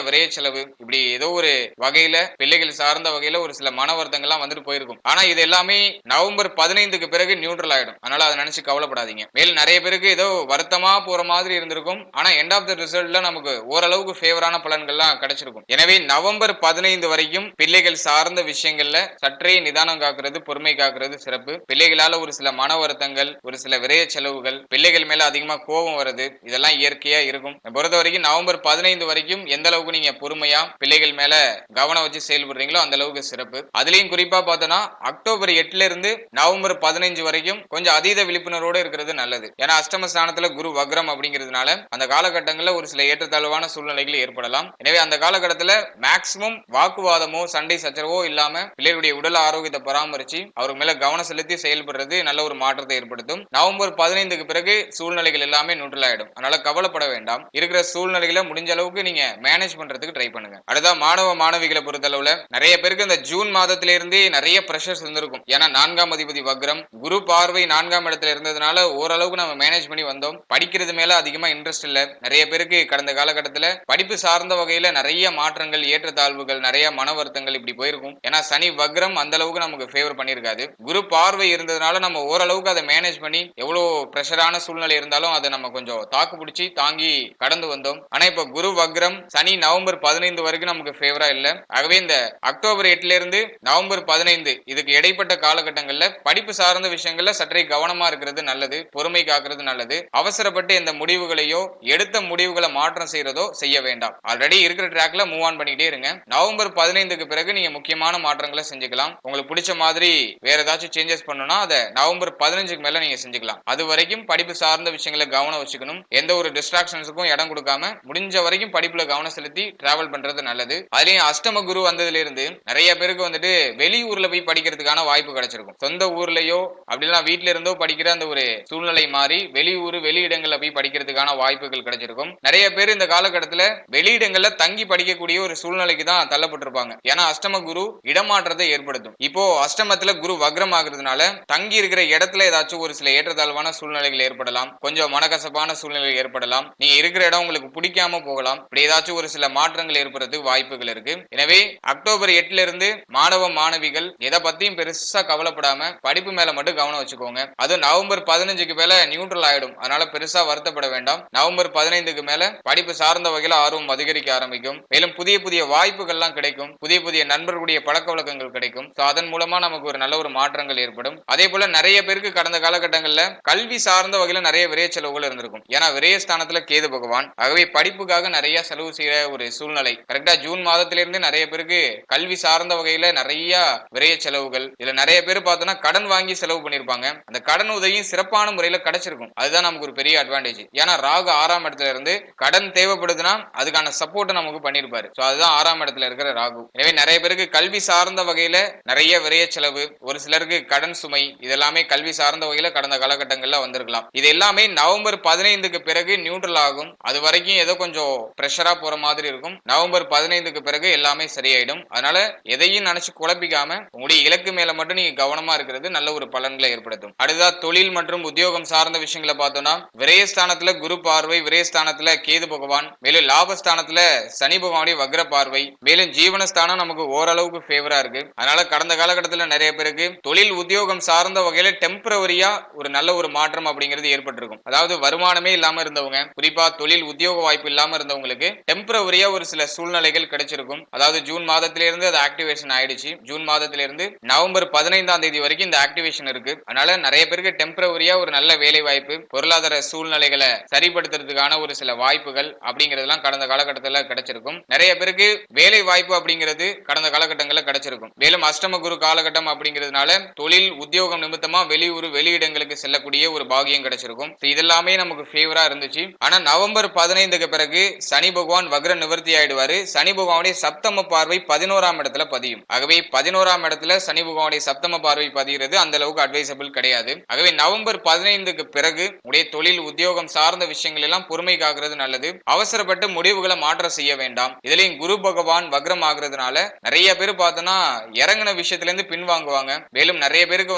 விரைய செலவு, இப்படி ஏதோ ஒரு வகையில பிள்ளைகள் சார்ந்த வகையில ஒரு சில மன வருத்தங்கள்லாம் வந்துட்டு போயிருக்கும். ஆனா இது எல்லாமே நவம்பர் 15க்கு பிறகு நியூட்ரல் ஆயிடும். அதனால அதை நினைச்சு கவலைப்படாதீங்க. மேலும் நிறைய பேருக்கு ஏதோ வருத்தமா போற மாதிரி இருந்திருக்கும், ஆனா எண்ட் ஆஃப் த ரிசல்ட்ல நமக்கு ஓரளவுக்கு ஃபேவரான பலன்கள்லாம் கிடைச்சிருக்கும். எனவே நவம்பர் 15 வரைக்கும் பிள்ளைகள் சார்ந்த விஷயங்கள்ல சற்றே நிதானம் காக்கிறது, பொறுமை காக்கிறது சிறப்பு. பிள்ளைகளால ஒரு சில மன வருத்தங்கள், ஒரு சில விரைய செலவுகள், பிள்ளைகள் மேல அதிகமா கோபம் வருது, இதெல்லாம் இயற்கையா இருக்கும். பொறுத்த வரைக்கும் நவம்பர் 15 வரைக்கும் எந்த அளவுக்கு நீங்க பொறுமையா பிள்ளைகள் மேல கவனம் வச்சு செயல்படுறீங்களோ அந்த அளவுக்கு சிறப்பு. அதுலயும் குறிப்பா பார்த்தோம்னா அக்டோபர் 8ல இருந்து நவம்பர் 15 வரைக்கும் கொஞ்சம் அதீத விழிப்புணர்வோடு இருக்கிறது நல்லது. ஏன்னா அஷ்டம ஸ்தானத்துல குரு வக்ரம் அப்படிங்கிறதுனால அந்த காலகட்டங்களில் ஒரு சில ஏற்றத்தாழ்வான சூழ்நிலைகள் ஏற்படலாம். எனவே அந்த காலகட்டத்தில் மேக்சிமம் வாக்குவாதமோ சண்டை சச்சரவோ இல்லாம பிள்ளைகளுடைய உடல் ஆரோக்கியத்தை பராமரிச்சு அவருக்கு மேல கவனம் செலுத்தி செயல்படுறது நல்ல ஒரு மாற்றத்தை ஏற்படுத்தும். நவம்பர் 15க்கு பிறகு சூழ்நிலைகள் எல்லாமே நியூட்ரல் ஆயிடும். அதனால கவலைப்பட வேண்டாம். இருக்கிற சூழ்நிலைகளை முடிஞ்ச அளவுக்கு நீங்க மேனேஜ் பண்றதுக்கு ட்ரை பண்ணுங்க. அடுத்த மாணவ மாணவிகளை பொறுத்தளவுல நிறைய பேருக்கு இந்த ஜூன் மாதத்திலிருந்தே நிறைய பிரஷர்ஸ் இருந்திருக்கும். ஏன்னா 4ஆம் அதிபதி வக்ரம், குரு பார்வை 4ஆம் இடத்துல இருந்ததுனால ஓரளவுக்கு நம்ம மேனேஜ் பண்ணி வந்தோம். படிக்கிறது மேல அதிகமா இன்ட்ரெஸ்ட் இல்ல. நிறைய பேருக்கு கடந்த காலகட்டத்துல படிப்பு சார்ந்த வகையில நிறைய மாற்றங்கள், ஏற்றத்தாழ்வுகள், நிறைய மன வருத்தங்கள் இப்படி போயிருக்கும். ஏன்னா சனி வக்ரம் அந்த அளவுக்கு நமக்கு ஃபேவர் பண்ணிருக்காது. குரு பார்வை இருந்ததுனால நம்ம ஓரளவுக்கு அதை மேனேஜ் பண்ணி எவ்வளவு பிரஷரான சூழ்நிலை இருந்தாலும் அதை நம்ம கொஞ்சம் தாக்கு பிடிச்சி தாங்கி கடந்து வந்தோம். ஆனா இப்ப குரு வக்ரம் சனி நவம்பர் 15 வரைக்கும் நமக்கு ஃபேவரா இல்ல. ஆகவே இந்த அக்டோபர் 8ல இருந்து நவம்பர் 15 இதுக்கு இடைப்பட்ட காலகட்டங்கள்ல படிப்பு சார்ந்த விஷயங்கள்ல சற்றே கவனமா இருக்கிறது நல்லது, பொறுமை காக்கிறது நல்லது. அவசரப்பட்டு எந்த முடிவுகளையோ எடுத்த முடிவுகளை மாற்றம் செய்யறதோ செய்ய வேண்டாம். ஆல்ரெடி இருக்கிற ட்ராக்ல மூவ் ஆன் பண்ணிட்டே இருங்க. நவம்பர் 15க்கு பிறகு நீங்க முக்கியமான மாற்றங்களை செஞ்சுக்கலாம். உங்களுக்கு பிடிச்ச மாதிரி வேற ஏதாச்சும் சேஞ்சஸ் பண்ணணும்னா அதை நவம்பர் 15க்கு மேல நீங்க செஞ்சுக்கலாம். அது வரைக்கும் படிப்பு சார்ந்த விஷயங்களை கவனம் வச்சுக்கணும். எந்த ஒரு டிஸ்ட்ராக்ஷன்ஸுக்கும் இடம் கொடுக்காம முடிஞ்ச வரைக்கும் படிப்புல கவனம் செலுத்தி டிராவல் பண்றது நல்லது. அதுலயும் அஷ்டம குரு வந்ததுல இருந்து நிறைய பேருக்கு வந்துட்டு வெளியூர்ல போய் படிக்கிறதுக்கான வாய்ப்பு கிடைச்சிருக்கும். சொந்த ஊர்லயோ அப்படிலாம் வீட்டுல இருந்தோ படிக்கிற அந்த ஒரு சூழ்நிலை மாறி வெளியூர் வெளியிடங்கள்ல போய் படிக்கிறதுக்கான வாய்ப்புகள் கிடைச்சிருக்கும். நிறைய பேர் இந்த காலகட்டத்துல வெளியிடங்கள்ல தங்கி படிக்கக்கூடிய ஒரு சூழ்நிலைக்கு தான் தள்ளப்பட்டிருப்பாங்க. ஏன்னா அஷ்டம குரு இடமாற்றத்தை ஏற்படுத்தும். இப்போ அஷ்டமத்துல குரு வக்ரம் ஆகுறதுனால தங்கி இருக்கிற இடத்துல ஏதாச்சும் ஒரு சில ஏற்றத்தாழ்வான சூழ்நிலைகள் ஏற்படலாம், கொஞ்சம் மனக்கசப்பான சூழ்நிலை ஏற்படலாம், நீங்க இருக்கிற இடம் உங்களுக்கு பிடிக்காம போகலாம். இப்படி ஏதாச்சும் ஒரு சில மாற்றங்கள் ஏற்படுறதுக்கு வாய்ப்புகள் இருக்கு. எனவே அக்டோபர் 8ல இருந்து மாணவ மாணவிகள் எதை பத்தியும் பெருசா கவலைப்படாம படிப்பு மேல மட்டும் கவனம் வச்சுக்கோங்க. அது நவம்பர் 15க்கு மேல நியூட்ரல் ஆயிடும். அதனால பெருசா வருத்தப்பட வேண்டாம். நவம்பர் 15க்கு மேல படிப்பு சார்ந்த வகையில ஆர்வம் அதிகரிக்க ஆரம்பிக்கும். மேலும் புதிய புதிய வாய்ப்புகள்லாம் கிடைக்கும். புதிய புதிய நண்பர்களுடைய பழக்க வழக்கங்கள் கிடைக்கும். அதன் மூலமா நமக்கு ஒரு நல்ல ஒரு மாற்றங்கள் ஏற்படும். அதே போல நிறைய பேருக்கு கடந்த காலகட்டங்கள்ல கல்வி சார்ந்த வகையில நிறைய விரைய செலவுகள் இருந்திருக்கும். ஏன்னா விரைய ஸ்தானத்துல கேது பகவான். ஆகவே படிப்புக்காக நிறைய செலவு செய்யற ஒரு சூழ்நிலை. கரெக்டா ஜூன் மாதத்திலிருந்து நிறைய பேருக்கு கல்வி சார்ந்த வகையில நிறைய விரைய செலவுகள், இதுல நிறைய பேர் பார்த்தோம்னா கடன் வாங்கி செலவு பண்ணிருப்பாங்க. அந்த கடன் உதவியும் சிறப்பான முறையில கிடைச்சிருக்கும். அதுதான் நமக்கு ஒரு பெரிய அட்வான்டேஜ். ஏன்னா ராகு 6ஆம் இடத்துல இருந்து கடன் தேவைப்படுதுன்னா அதுக்கான சப்போர்ட் நமக்கு பண்ணிருப்பாரு. அதுதான் 6ஆம் இடத்துல இருக்கிற ராகு. எனவே நிறைய பேருக்கு கல்வி சார்ந்த வகையில நிறைய விரைய செலவு, ஒரு சிலருக்கு கடன் சுமை, இதெல்லாமே கல்வி சார்ந்த வகையில கடந்த காலகட்டங்கள்ல வந்திருக்கலாம். இது எல்லாமே நவம்பர் 15க்கு பிறகு நியூட்ரல் ஆகும். அது வரைக்கும் ஏதோ கொஞ்சம் பிரஷரா போற மாதிரி இருக்கும். நவம்பர் 15க்கு பிறகு எல்லாமே சரியாயிடும். அதனால எதையும் நினைச்சு குழப்பிக்காம உங்களுடைய இலக்கு மேல மட்டும் நீங்க கவனமா இருக்கிறது நல்ல ஒரு பலன்களை ஏற்படுத்தும். அடுத்ததா தொழில் மற்றும் உத்தியோகம் சார்ந்த விஷயங்களை பார்த்தோம்னா விரயஸ்தானத்துல குரு பார்வை, விரயஸ்தானத்துல கேது பகவான், மேலும் லாபஸ்தானத்துல சனி பகவானுடைய வக்ர பார்வை, மேலும் ஜீவனஸ்தானம் நமக்கு ஓரளவுக்கு ஃபேவரா இருக்கு. அதனால கடந்த காலகட்டத்துல நிறைய பேருக்கு தொழில் உத்தியோகம் சார்ந்த வகையில டெம்பரவரியா ஒரு நல்ல ஒரு மாற்றம் அப்படிங்கிறது ஏற்பட்டிருக்கும். அதாவது வருமானமே இல்லாம இருந்தவங்க, குறிப்பா தொழில் உத்தியோக வாய்ப்பு இல்லாம இருந்தவங்களுக்கு டெம்பரவரியா ஒரு சில சூழ்நிலைகள் கிடைச்சிருக்கும். அதாவது ஜூன் மாதத்திலிருந்து அது ஆக்டிவேஷன் ஆயிடுச்சு. ஜூன் மாதத்திலிருந்து நவம்பர் 15ஆம் தேதி வரைக்கும் இந்த ஆக்டிவேஷன் இருக்கு. அதனால நிறைய பேருக்கு டெம்பரவரியா ஒரு நல்ல வேலை வாய்ப்பு, பொருளாதார சூழ்நிலைகளை சரிப்படுத்துறதுக்கான ஒரு சில வாய்ப்புகள் அப்படிங்கிறதுலாம் கடந்த காலகட்டத்தில் கிடைச்சிருக்கும். நிறைய பேருக்கு வேலை வாய்ப்பு அப்படிங்கிறது கடந்த காலகட்டங்களில் கிடைச்சிருக்கும். மேலும் அஷ்டம குரு காலகட்டம் அப்படிங்கிறதுனால தொழில் உத்தியோகம் நிமித்தமா வெளியூர் வெளியிடங்களுக்கு செல்லக்கூடிய ஒரு பாகியம் கிடைச்சிருக்கும். இதெல்லாமே நமக்கு ஃபேவரா இருந்துச்சு. ஆனா நவம்பர் 15க்கு பிறகு சனி பகவான் வக்ர நிவர்த்தி ஆயிடுவாரு. சனி பகவானுடைய சப்தம பார்வை 11ஆம் இடத்துல பதியும். ஆகவே 11ஆம் இடத்துல சனி பகவானுடைய சப்தம பார்வை பதிகிறது அந்த அளவுக்கு அட்வைசபிள் கிடையாது. ஆகவே நவம்பர் 15க்கு பிறகு உடைய தொழில் உத்தியோகம் சார்ந்த விஷயங்கள் எல்லாம் பொறுமை காக்கிறது நல்லது. அவசரப்பட்டு முடிவுகளை மாற்றம் செய்ய வேண்டாம். இதுலயும் குரு பகவான் வக்ரம் ஆகுறதுனால நிறைய பேர் பார்த்தோம்னா இறங்கின விஷயத்துல இருந்து பின்வாங்குவாங்க. மேலும் நிறைய பேருக்கு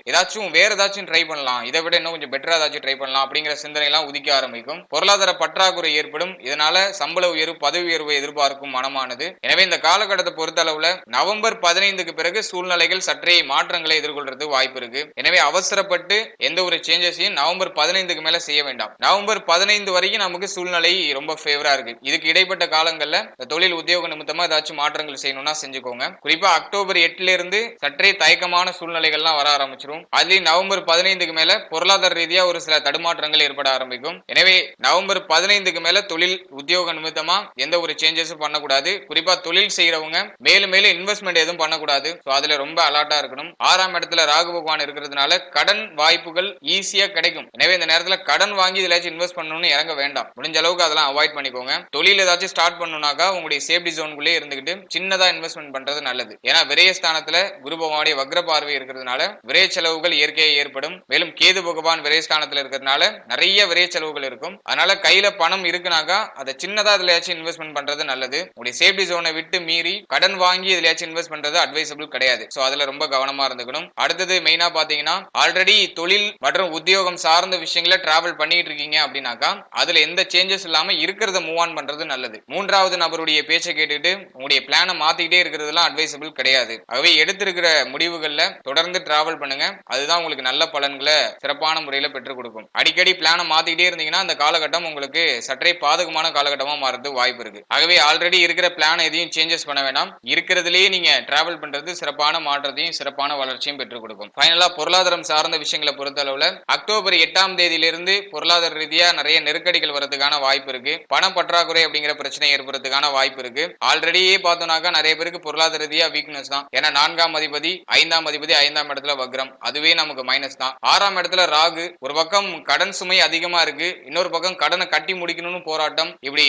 ஏதாச்சும் வேற ஏதாச்சும் ட்ரை பண்ணலாம், இதை விட இன்னும் கொஞ்சம் பெட்டரா ஏதாச்சும் ட்ரை பண்ணலாம் அப்படிங்கிற சிந்தனை எல்லாம் உதிக்க ஆரம்பிக்கும். பொருளாதார பற்றாக்குறை ஏற்படும். இதனால சம்பள உயர்வு, பதவி உயர்வு எதிர்பார்க்கும் மனமானது. எனவே இந்த காலகட்டத்தை பொறுத்த அளவுல நவம்பர் 15க்கு பிறகு சூழ்நிலைகள் சற்றே மாற்றங்களை எதிர்கொள்றது வாய்ப்பு இருக்கு. எனவே அவசர அவசரப்பட்டு எந்த ஒரு சேஞ்சஸையும் நவம்பர் 15க்கு மேல செய்ய வேண்டாம். நவம்பர் 15 வரைக்கும் நமக்கு சூழ்நிலை ரொம்ப ஃபேவரா இருக்கு. இதுக்கு இடைப்பட்ட காலங்கள்ல தொழில் உத்தியோக நிமித்தமா ஏதாச்சும் மாற்றங்கள் செய்யணும்னா செஞ்சுக்கோங்க. குறிப்பா அக்டோபர் 8ல இருந்து சற்றே தயக்கமான சூழ்நிலைகள்லாம் வர ஆரம்பிச்சிடும். அதுலயும் நவம்பர் 15க்கு மேல பொருளாதார ரீதியா ஒரு சில தடுமாற்றங்கள் ஏற்பட ஆரம்பிக்கும். எனவே நவம்பர் 15க்கு மேல தொழில் உத்தியோக நிமித்தமா எந்த ஒரு சேஞ்சஸும் பண்ணக்கூடாது. குறிப்பா தொழில் செய்யறவங்க மேலும் மேலும் இன்வெஸ்ட்மெண்ட் எதுவும் பண்ணக்கூடாது. அதுல ரொம்ப அலர்ட்டா இருக்கணும். 6ஆம் இடத்துல ராகு பகவான் இருக்கிறதுனால கடன் வாய்ப்புகள் ஈஸியா கிடைக்கும். எனவே இந்த நேரத்துல கடன் வாங்கி இதுலாச்சும் இன்வெஸ்ட் பண்ணணும்னு இறங்க வேண்டாம். முடிஞ்ச அளவுக்கு அதெல்லாம் அவாய்ட் பண்ணிக்கோங்க. தொழில் ஏதாச்சும் ஸ்டார்ட் பண்ணணும்னாக்கா உங்களுடைய சேஃப்டி ஜோனுக்குள்ளே இருந்துகிட்டு சின்னதா இன்வெஸ்ட்மெண்ட் பண்றது நல்லது. ஏன்னா விரயஸ்தானத்துல குரு பகவானுடைய வக்ர பார்வை இருக்கிறதுனால விரய செலவுகள் இயற்கையாக ஏற்படும். மேலும் கேது பகவான் விரயஸ்தானத்துல இருக்கிறதுனால நிறைய விரய செலவுகள் இருக்கும். அதனால கையில பணம் இருக்குனாக்கா அதை சின்னதா இதுலயாச்சும் இன்வெஸ்ட்மெண்ட் பண்றது நல்லது. உங்களுடைய சேஃப்டி ஜோனை விட்டு மீறி கடன் வாங்கி இதுலயாச்சும் இன்வெஸ்ட் பண்றது அட்வைசபிள் கிடையாது. சோ அதுல ரொம்ப கவனமா இருந்துக்கணும். அடுத்தது மெயினா பாத்தீங்கன்னா ஆல்ரெடி தொழில் மற்றும் உத்தியோகம் சார்ந்த விஷயங்களை டிராவல் பண்ணிட்டு இருக்கீங்க அப்படின்னாக்கா அதுல எந்த சேஞ்சஸ் இல்லாம இருக்கிறத மூவ் ஆன் பண்றது நல்லது. மூன்றாவது நபருடைய பேச்சை கேட்டுட்டு உங்களுடைய பிளானை மாத்திக்கிட்டே இருக்கிறதுலாம் அட்வைசபிள் கிடையாது. ஆகவே எடுத்திருக்கிற முடிவுகள்ல தொடர்ந்து டிராவல் பண்ணுங்க. அதுதான் உங்களுக்கு நல்ல பலன்களை சிறப்பான முறையில பெற்றுக் கொடுக்கும். அடிக்கடி பிளானை மாத்திக்கிட்டே இருந்தீங்கன்னா அந்த காலகட்டம் உங்களுக்கு சற்றே பாதகமான காலகட்டமா மாறது வாய்ப்பு இருக்கு. ஆகவே ஆல்ரெடி இருக்கிற பிளான் எதையும் சேஞ்சஸ் பண்ண வேண்டாம். இருக்கிறதுலேயே நீங்க டிராவல் பண்றது சிறப்பான மாற்றத்தையும் சிறப்பான வளர்ச்சியும் பெற்றுக் கொடுக்கும். ஃபைனலா பொருளாதாரம் சார்ந்த விஷயங்களை பொறுத்த அளவுல அக்டோபர் 8ஆம் தேதியிலிருந்து பொருளாதார ரீதியா நிறைய நெருக்கடிகள் வரதுக்கான வாய்ப்பு இருக்கு. பண பற்றாக்குறை அப்படிங்கிற பிரச்சனை ஏற்படுறதுக்கான வாய்ப்பு இருக்கு. ஆல்ரெடியே பார்த்தோம்னாக்கா நிறைய பேருக்கு பொருளாதார ரீதியா வீக்னஸ் தான். ஏன்னா 4ஆம் அதிபதி 5ஆம் அதிபதி 5ஆம் இடத்துல வக்ரம், அதுவே நமக்கு மைனஸ் தான். 6ஆம் இடத்துல ராகு. ஒரு பக்கம் கடன் சுமை அதிகமா இருக்கு, இன்னொரு பக்கம் கடனை கட்டி முடிக்கணும்னு போராட்டம். இப்படி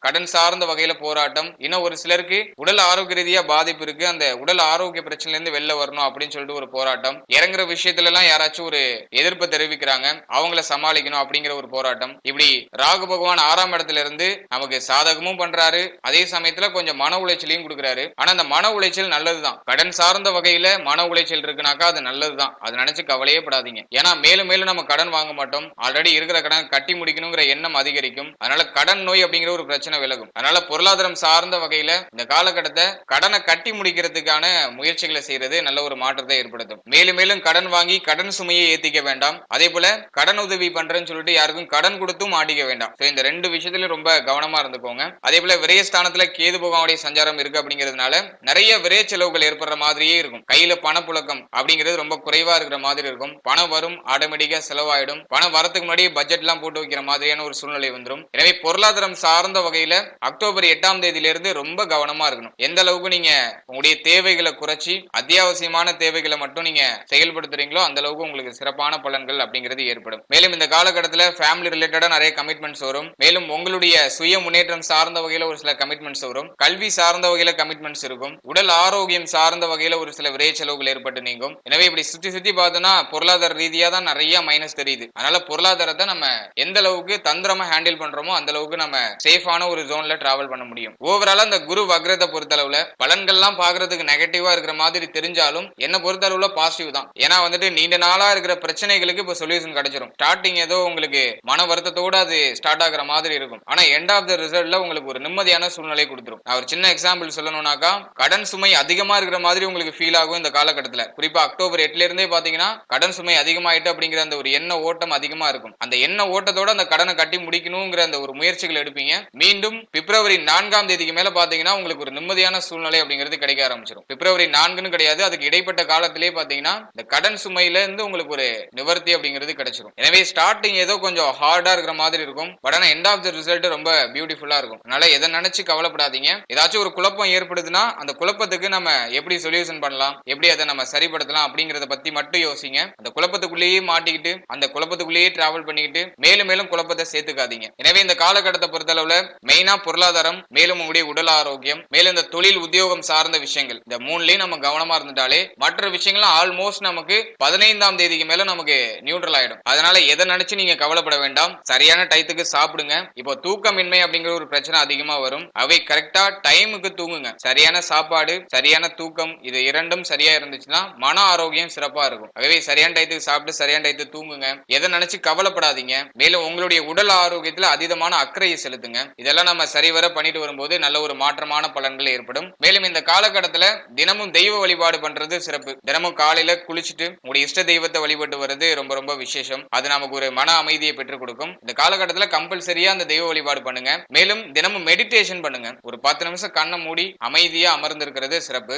கடன் சார்ந்த வகையில போராட்டம். இன்னும் ஒரு சிலருக்கு உடல் ஆரோக்கிய ரீதியா பாதிப்பு இருக்கு. அந்த உடல் ஆரோக்கிய பிரச்சனையில இருந்து வெளில வரணும் அப்படின்னு சொல்லிட்டு ஒரு போராட்டம். இறங்குற விஷயத்துல எல்லாம் யாராச்சும் ஒரு எதிர்ப்பு தெரிவிக்கிறாங்க, அவங்கள சமாளிக்கணும் அப்படிங்கிற ஒரு போராட்டம். இப்படி ராகு பகவான் 6ஆம் இடத்துல இருந்து நமக்கு சாதகமும் பண்றாரு, அதே சமயத்துல கொஞ்சம் மன உளைச்சலையும் கொடுக்கிறாரு. ஆனா அந்த மன உளைச்சல் நல்லதுதான். கடன் சார்ந்த வகையில மன உளைச்சல் இருக்குனாக்கா அது நல்லதுதான். அது நினைச்சு கவலையே படாதீங்க. ஏன்னா மேலும் மேலும் நம்ம கடன் வாங்க மாட்டோம். ஆல்ரெடி இருக்கிற கடன் கட்டி முடிக்கணுங்கிற எண்ணம் அதிகரிக்கும். அதனால கடன் நோய் அப்படிங்கிற ஒரு பிரச்சனை விலகும். அதனால பொருளாதாரம் சார்ந்த வகையில இந்த காலகட்டத்தை கடனை கட்டி முடிக்கிறதுக்கான முயற்சிகளை செய்யறது நல்ல ஒரு மாற்றத்தை ஏற்படுத்தும். மேலும் மேலும் கடன் வாங்கி கடன் சுமையை ஏத்திக்க வேண்டாம். அதே போல கடன் உதவி பண்றேன்னு சொல்லிட்டு யாருக்கும் கடன் கொடுத்தும் மாட்டிக்க வேண்டாம். இந்த ரெண்டு விஷயத்துல ரொம்ப கவனமா இருந்துக்கோங்க. அதே போல விரயஸ்தானத்துல கேது பகவானுடைய சஞ்சாரம் இருக்கு அப்படிங்கிறதுனால நிறைய விரய செலவுகள் ஏற்படுற மாதிரியே இருக்கும். கையில பணப்புழக்கம் அப்படிங்கிறது ரொம்ப குறைவா இருக்கிற மாதிரி இருக்கும். பணம் வரும், ஆட்டோமேட்டிக்கா செலவாயிடும். பணம் வரதுக்கு முன்னாடி பட்ஜெட் எல்லாம் போட்டு வைக்கிற மாதிரியான ஒரு சூழ்நிலை வந்துடும். எனவே பொருளாதாரம் சார்ந்த வகையில அக்டோபர் 8ஆம் தேதியிலிருந்து ரொம்ப கவனமா இருக்கணும். எந்த அளவுக்கு நீங்க உங்களுடைய தேவைகளை குறைச்சி அத்தியாவசியமான தேவைகளை மட்டும் நீங்க செயல்படுத்துறீங்களோ அந்த அளவுக்கு உங்களுக்கு சிறப்பான பலன்கள் அப்படிங்கிறது ஏற்படும். மேலும் இந்த காலகட்டத்தில் ஃபேமிலி ரிலேட்டடா நிறைய கமிட்மெண்ட்ஸ் வரும். மேலும் உங்களுடைய சுய முன்னேற்றம் சார்ந்த வகையில ஒரு சில கமிட்மெண்ட்ஸ் வரும். கல்வி சார்ந்த வகையில கமிட்மெண்ட்ஸ் இருக்கும். உடல் ஆரோக்கியம் சார்ந்த வகையில ஒரு சில விரை செலவுகள் ஏற்பட்டு நீங்கும். எனவே இப்படி சுத்தி பார்த்தோம்னா பொருளாதார ரீதியா தான் நிறைய மைனஸ் தெரியுது. அதனால பொருளாதாரத்தை நம்ம எந்த அளவுக்கு தந்திரமா ஹேண்டில் பண்றோமோ அந்த அளவுக்கு நம்ம சேஃபான ஒரு ஜோன்ல டிராவல் பண்ண முடியும். ஓவராலா இந்த குரு வக்ரத்தை பொறுத்த அளவுல பலன்கள்லாம் பாக்குறதுக்கு நெகட்டிவா இருக்கிற மாதிரி தெரிஞ்சாலும் என்ன பொறுத்த அளவுல பாசிட்டிவ் தான். ஏன்னா நீண்ட நாளா இருக்கிற பிரச்சனைகளுக்கு இப்ப சொல்யூஷன் கிடைச்சிடும். ஸ்டார்டிங் ஏதோ உங்களுக்கு மன வருத்தத்தோட அது ஸ்டார்ட் ஆகுற மாதிரி இருக்கும். ஆனா எண்ட் ஆஃப் த ரிசல்ட்ல உங்களுக்கு ஒரு நிம்மதியான சூழ்நிலை கொடுத்துரும். நான் ஒரு சின்ன எக்ஸாம்பிள் சொல்லணும்னாக்கா கடன் சுமை அதிகமா இருக்கிற மாதிரி உங்களுக்கு ஃபீல் ஆகும் இந்த காலகட்டத்துல. குறிப்பா அக்டோபர் 8ல இருந்தே பாத்தீங்கன்னா கடன் சுமை அதிகமாயிட்டு அப்படிங்கிற அந்த ஒரு எண்ண ஓட்டம் அதிகமா இருக்கும். அந்த எண்ண ஓட்டத்தோட அந்த கடனை கட்டி முடிக்கணுங்கிற அந்த ஒரு முயற்சிகள் எடுப்பீங்க. மீண்டும் பிப்ரவரி 4ஆம் தேதிக்கு மேல பாத்தீங்கன்னா உங்களுக்கு ஒரு நிம்மதியான சூழ்நிலை அப்படிங்கிறது கிடைக்க ஆரம்பிச்சிடும். பிப்ரவரி 4ன்னு கிடையாது, அதுக்கு இடைப்பட்ட காலத்திலே பாத்தீங்கன்னா இந்த கடன் சுமையில இருந்து உங்களுக்கு ஒரு நிவர்த்தி அப்படிங்கிறது கிடைச்சிடும். எனவே ஸ்டார்டிங் ஏதோ கொஞ்சம் ஹார்டா இருக்கிற மாதிரி இருக்கும். பட் ஆனா எண்ட் ஆஃப் த ரிசல்ட் ரொம்ப பியூட்டிஃபுல்லா இருக்கும். அதனால எதை நினைச்சு கவலைப்படாதீங்க. ஏதாச்சும் ஒரு குழப்பம் ஏற்படுதுன்னா அந்த குழப்பத்துக்கு நம்ம எப்படி சொல்யூஷன் பண்ணலாம், எப்படி அதை நம்ம சரிப்படுத்தலாம் அப்படிங்கறத பத்தி மட்டும் யோசிங்க. அந்த குழப்பத்துக்குள்ளேயே மாட்டிக்கிட்டு அந்த குழப்பத்துக்குள்ளேயே டிராவல் பண்ணிக்கிட்டு மேலும் மேலும் குழப்பத்தை சேர்த்துக்காதீங்க. எனவே இந்த காலகட்டத்தை பொறுத்தளவுல மெயினா பொருளாதாரம், மேலும் உங்களுடைய உடல் ஆரோக்கியம், மேலும் இந்த தொழில் உத்தியோகம் சார்ந்த விஷயங்கள், இந்த மூணுலயும் நம்ம கவனமா இருந்துட்டாலே மற்ற விஷயங்கள்லாம் ஆல்மோஸ்ட் நமக்கு 15ஆம் தேதிக்கு மேல நமக்கு நியூட்ரல் ஆயிடும். அதனால எதை நினைச்சு நீங்க கவலைப்பட வேண்டாம். சரியான டயத்துக்கு சாப்பிடுங்க. இப்போ தூக்கமின்மை அப்படிங்கிற ஒரு பிரச்சனை அதிகமா வரும். அவை கரெக்டா டைமுக்கு தூங்குங்க. சரியான சாப்பாடு, சரியான தூக்கம், இது இரண்டும் சரியா இருந்துச்சுன்னா மன ஆரோக்கியம் சிறப்பா இருக்கும். ஆகவே சரியான டயத்துக்கு சாப்பிட்டு சரியான டயத்துக்கு தூங்குங்க. எதை நினைச்சு கவலைப்படாதீங்க. மேலும் உங்களுடைய உடல் ஆரோக்கியத்துல அதீதமான அக்கறையை செலுத்துங்க. இதெல்லாம் நம்ம சரிவர பண்ணிட்டு வரும்போது நல்ல ஒரு மாற்றமான பலன்கள் ஏற்படும். மேலும் இந்த காலகட்டத்துல தினமும் தெய்வ வழிபாடு பண்றது சிறப்பு. தினமும் காலையில குளிச்சுட்டு உங்களுடைய இஷ்ட தெய்வத்தை வழிபட்டு வர்றது ரொம்ப ரொம்ப விசேஷம். அது நமக்கு ஒரு மன அமைதியை பெற்றுக் கொடுக்கும். இந்த காலகட்டத்துல கம்பல்சரியா அந்த தெய்வ வழிபாடு பண்ணுங்க. மேலும் தினமும் மெடிடேஷன் பண்ணுங்க. ஒரு 10 நிமிஷம் கண்ணை மூடி அமைதியா அமர்ந்திருக்கிறது சிறப்பு.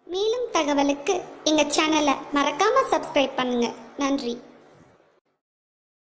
மேலும் தகவலுக்கு எங்க சேனலை மறக்காம சப்ஸ்கிரைப் பண்ணுங்க. நன்றி.